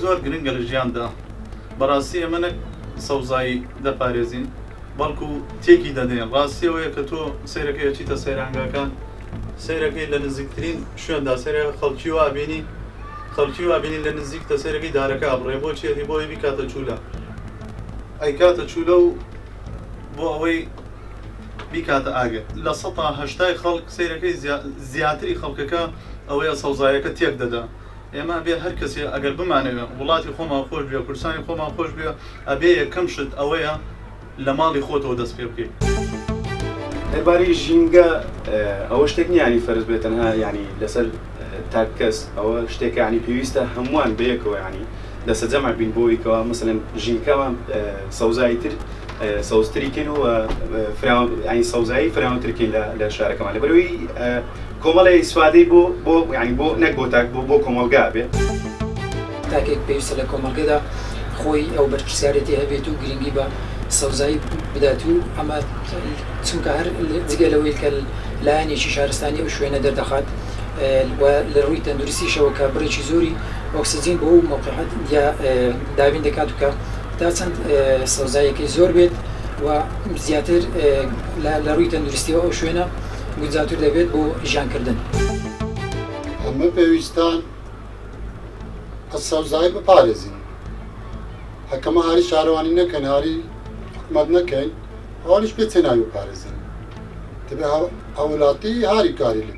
زۆر گرنگە لە ژیاندا بەڕاستی ئەمەنە سەوزایی دەپارێزین بەڵکو تێکی دەدەین ڕاستیەوەیە کە تۆ سیرەکەی چیتە سەیرانگاکان سیرەکەی لە نزیکترین شوێندا سەیرە خەڵکی وابینی لە نزیکتە سەیرەکەی دارەکە ئەبڕێ بۆ چێتی بۆی بیکاتە چوولە ئەی کاتە چوولە و بۆ ئەوەی بیکاتە ئاگر لە 180 خەڵک سیرەکەی زیاتری خەڵکەکە ئەوەیە سەوزایەکە تێک دەدا ئێمە بێ هەر کەسێ ئەگەر بمانەوێ وڵاتی خۆمان خۆش بێ کوردستانی خۆمان خۆش بێ ئەبێ یەکەم شت ئەوەیە لە ماڵی خۆتەوە دەست پێ بکەیت دەربارەی ژینگە ئەوە شتێک نیانی فەرز بێت تەنها ینی لەسەر تاک کەس ئەوە شتێک ینی پێویستە هەمووان بەیەکەوە ینی دەسە جەمع بین بۆیکەوە مەسەلەن ژینکەوان سەوزایی تر سەوزتریکەن و ینی سەوزایی فراوانترکەین لە شارەکەمان لەبەرەوەی کۆمەڵی سوادەی بۆ ینی بۆ نەک بۆ تاک بۆ کۆمەلگا بێت تاکێک پێویستە لە کۆمەلگەدا خۆی ئەو بەرپرسیارەتی هەبێت و گرنگی بە سەوزایی بدات و ئەمە چونکە هەر جگە لەوەی کە لایەنێکی شارستانی ئەو شوێنە دەردەخات لە ڕووی تەندروستیشەوە کە بڕێکی زۆری ئۆکسسیجین بۆ موقعیت یا دابین دەکات و کە تا چەند سەوزایەکەی زۆر بێت و زیاتر لە ڕووی تەندروستیەوە ئەو شوێنە گونجاوتر دەبێت بۆ ژیانکردن. ئەمە پێویستان سەوزایی بپارێزین حکەمە هاری شارەوانی نەکەن هاری حکومەت نەکەین ئەوانیش پێچێ ناوی بپارێزین دەبێ هەوڵاتی هاری کاری لێ